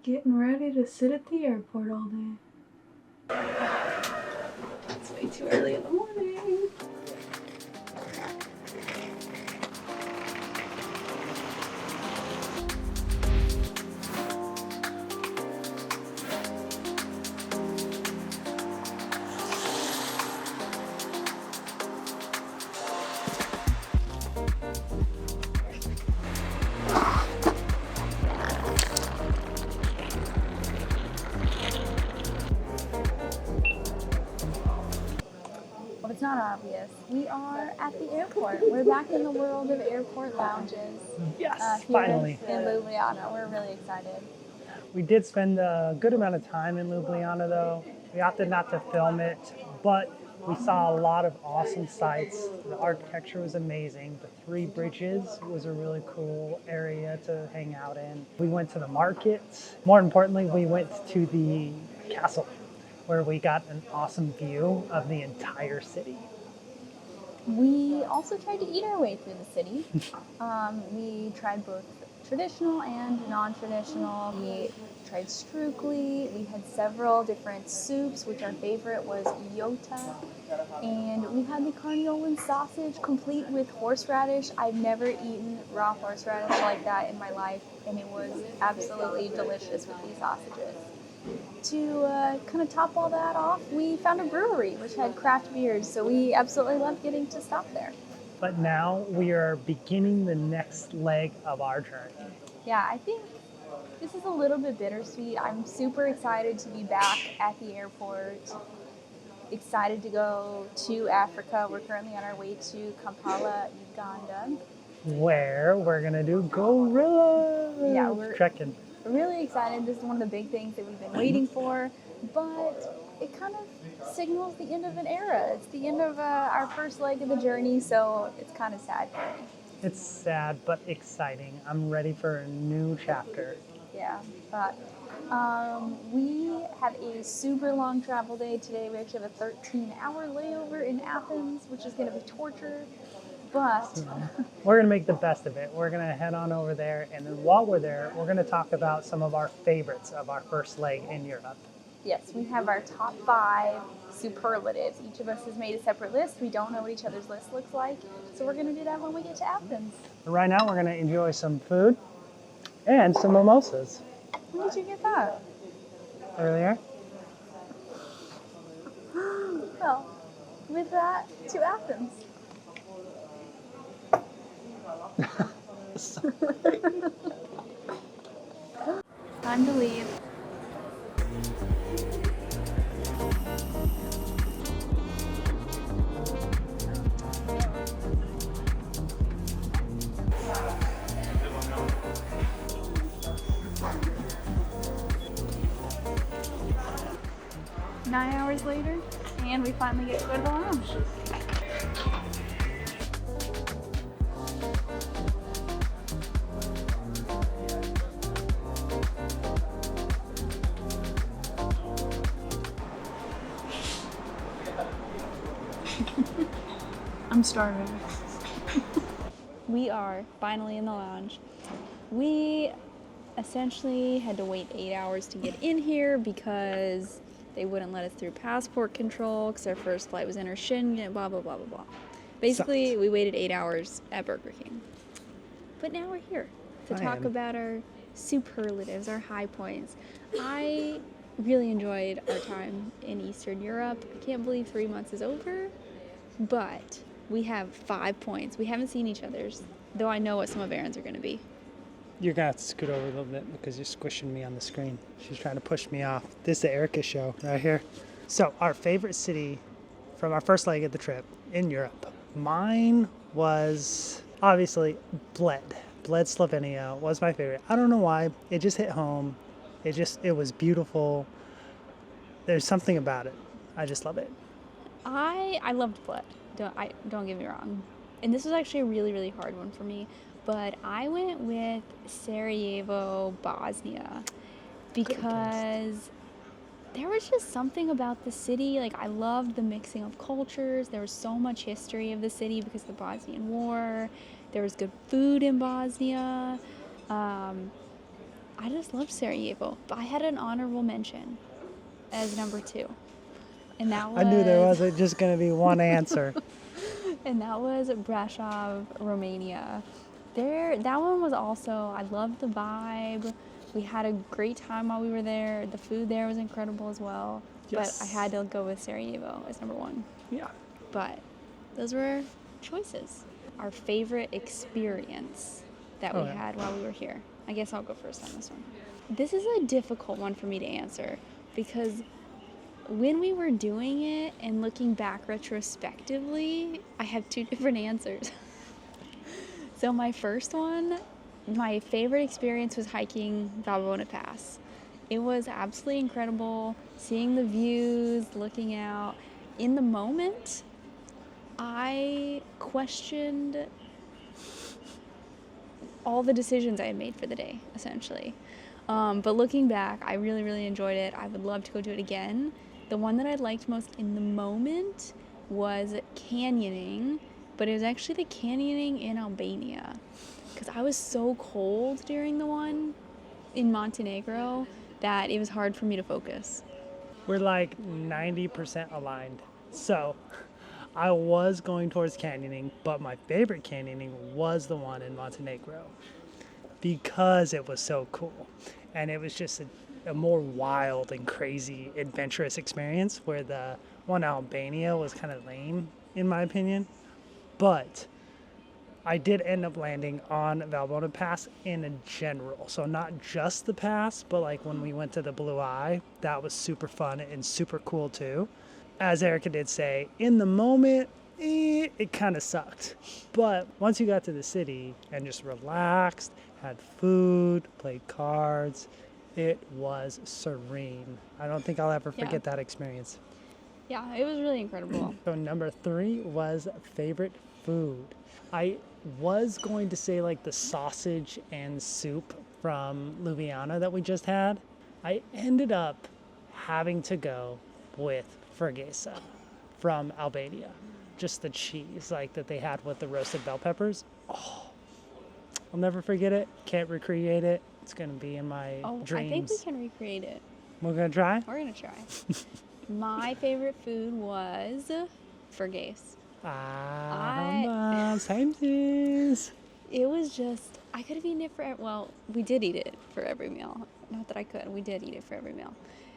Getting ready to sit at the airport all day. It's way too early in the morning. Well, it's not obvious. We are at the airport. We're back in the world of airport lounges. Yes, Here finally. in Ljubljana. We're really excited. We did spend a good amount of time in Ljubljana though. We opted not to film it, but we saw a lot of awesome sights. The architecture was amazing. The three bridges was a really cool area to hang out in. We went to the market. More importantly, we went to the castle where we got an awesome view of the entire city. We also tried to eat our way through the city. We tried both traditional and non-traditional. We tried strukli. We had several different soups, which our favorite was iota. And we had the carniolan sausage complete with horseradish. I've never eaten raw horseradish like that in my life, and it was absolutely delicious with these sausages. To kind of top all that off, we found a brewery which had craft beers, so we absolutely loved getting to stop there. But now we are beginning the next leg of our journey. Yeah, I think this is a little bit bittersweet. I'm super excited to be back at the airport, excited to go to Africa. We're currently on our way to Kampala, Uganda. Where we're gonna do gorilla trekking. Really excited. This is one of the big things that we've been waiting for, but it kind of signals the end of an era. It's the end of our first leg of the journey, so it's kind of sad for me. It's sad but exciting. I'm ready for a new chapter. Yeah, but we have a super long travel day today. We actually have a 13-hour layover in Athens, which is going to be torture. But we're going to make the best of it. We're going to head on over there, and then while we're there, we're going to talk about some of our favorites of our first leg in Europe. Yes, we have our top 5 superlatives. Each of us has made a separate list. We don't know what each other's list looks like, so we're going to do that when we get to Athens. But right now, we're going to enjoy some food and some mimosas. When did you get that? Earlier. Well, with that, to Athens. Time to leave. Nine hours later, and we finally get to go to the lounge. I'm starving. We are finally in the lounge. We essentially had to wait 8 hours to get in here because they wouldn't let us through passport control because our first flight was inter Schengen, blah, blah, blah, blah, blah. Basically, we waited 8 hours at Burger King. But now we're here to talk about our superlatives, our high points. I really enjoyed our time in Eastern Europe. I can't believe 3 months is over, but we have 5 points. We haven't seen each other's, though I know what some of Aaron's are going to be. You're going to have to scoot over a little bit because you're squishing me on the screen. She's trying to push me off. This is the Erika show right here. So our favorite city from our first leg of the trip in Europe. Mine was obviously Bled. Bled, Slovenia was my favorite. I don't know why. It just hit home. It was beautiful. There's something about it. I just love it. I loved Bled. Don't get me wrong. And this was actually a really, really hard one for me. But I went with Sarajevo, Bosnia, because there was just something about the city. Like, I loved the mixing of cultures. There was so much history of the city because of the Bosnian War. There was good food in Bosnia. I just love Sarajevo. But I had an honorable mention as number 2. And that was I knew there wasn't just going to be one answer. and that was Brasov, Romania. That one was also, I loved the vibe. We had a great time while we were there. The food there was incredible as well. Yes. But I had to go with Sarajevo as number 1. Yeah. But those were choices. Our favorite experience that we had while we were here. I guess I'll go first on this one. This is a difficult one for me to answer because when we were doing it and looking back retrospectively, I have 2 different answers. So my first one, my favorite experience was hiking Valbona Pass. It was absolutely incredible, seeing the views, looking out. In the moment, I questioned all the decisions I had made for the day, essentially. But looking back, I really, really enjoyed it. I would love to go do it again. The one that I liked most in the moment was canyoning, but it was actually the canyoning in Albania. Because I was so cold during the one in Montenegro that it was hard for me to focus. We're like 90% aligned. So I was going towards canyoning, but my favorite canyoning was the one in Montenegro because it was so cool. And it was just a more wild and crazy adventurous experience, where the one in Albania was kind of lame, in my opinion. But I did end up landing on Valbona Pass in a general. So not just the pass, but like when we went to the Blue Eye, that was super fun and super cool too. As Erika did say, in the moment, it kind of sucked. But once you got to the city and just relaxed, had food, played cards, it was serene. I don't think I'll ever forget that experience. Yeah, it was really incredible. So number 3 was favorite food. I was going to say like the sausage and soup from Ljubljana that we just had. I ended up having to go with frgesa from Albania. Just the cheese like that they had with the roasted bell peppers. Oh, I'll never forget it. Can't recreate it. It's going to be in my dreams. I think we can recreate it. We're going to try? We're going to try. My favorite food was frgesa. Same things. It was just, I could have eaten it we did eat it for every meal. Not that I could, we did eat it for every meal.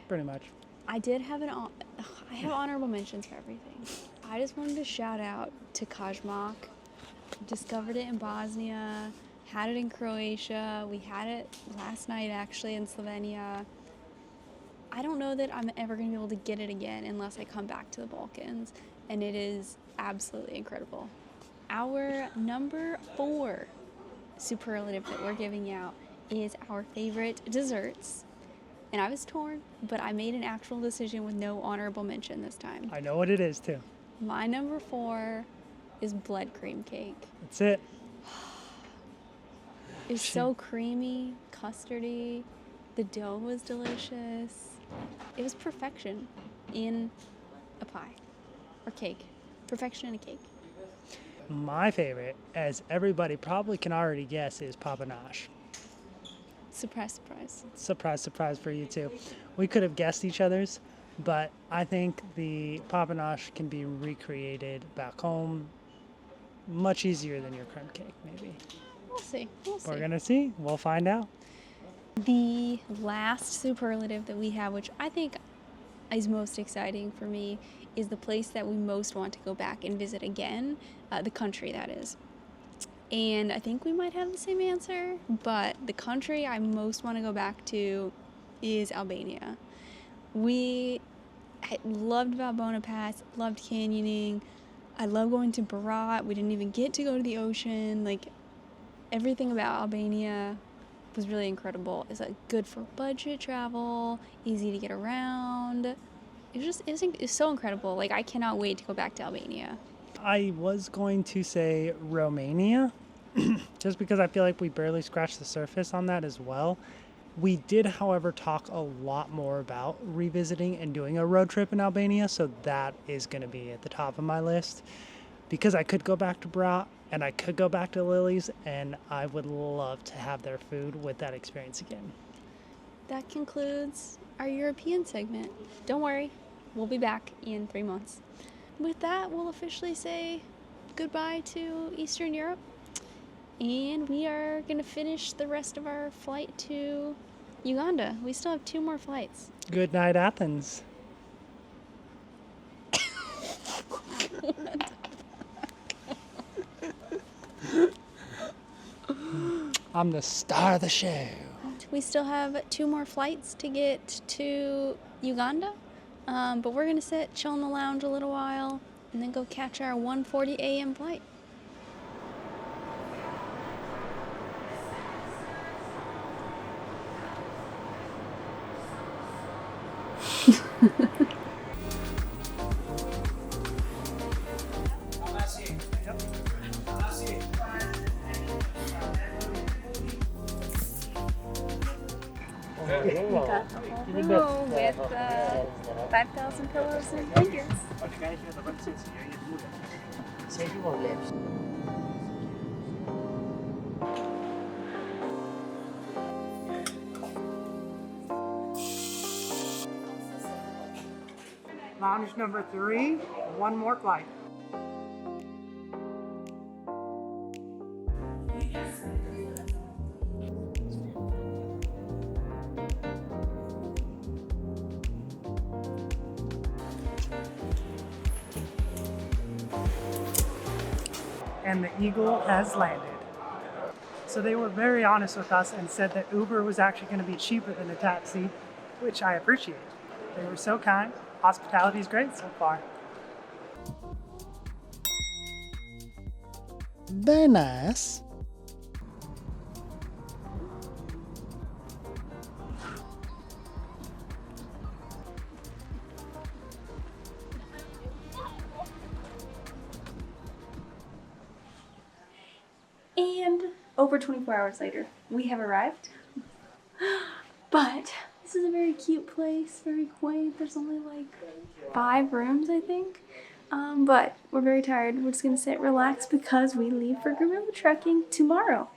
Pretty much. I have honorable mentions for everything. I just wanted to shout out to Kajmak. Discovered it in Bosnia, had it in Croatia. We had it last night actually in Slovenia. I don't know that I'm ever going to be able to get it again unless I come back to the Balkans, and it is absolutely incredible. Our number 4 superlative that we're giving out is our favorite desserts. And I was torn, but I made an actual decision with no honorable mention this time. I know what it is too. My number 4 is blood cream cake. That's it. It's so creamy, custardy. The dough was delicious. It was perfection in a pie or cake. Perfection in a cake. My favorite, as everybody probably can already guess, is papanache. Surprise, surprise. Surprise, surprise for you too. We could have guessed each other's, but I think the papanache can be recreated back home much easier than your creme cake, maybe. We'll see. We're going to see. We'll find out. The last superlative that we have, which I think is most exciting for me, is the place that we most want to go back and visit again, the country that is. And I think we might have the same answer, but the country I most want to go back to is Albania. We loved Valbona Pass, loved canyoning. I love going to Berat. We didn't even get to go to the ocean. Like, everything about Albania was really incredible. It's like good for budget travel, easy to get around. It was so incredible. Like, I cannot wait to go back to Albania. I was going to say Romania, just because I feel like we barely scratched the surface on that as well. We did, however, talk a lot more about revisiting and doing a road trip in Albania, so that is going to be at the top of my list. Because I could go back to Berat, and I could go back to Lily's, and I would love to have their food with that experience again. that concludes our European segment. Don't worry, we'll be back in 3 months. With that, we'll officially say goodbye to Eastern Europe, and we are going to finish the rest of our flight to Uganda. We still have 2 more flights. Good night, Athens. I'm the star of the show. We still have 2 more flights to get to Uganda, but we're going to sit, chill in the lounge a little while, and then go catch our 1:40 a.m. flight. Room with 5,000 pillows and blankets. Lounge number 3, 1 more flight. And the Eagle has landed. So they were very honest with us and said that Uber was actually going to be cheaper than a taxi, which I appreciate. They were so kind. Hospitality is great so far. Very nice. And over 24 hours later, we have arrived. But this is a very cute place, very quaint. There's only like 5 rooms, I think. But we're very tired. We're just gonna sit, relax, because we leave for gorilla trekking tomorrow.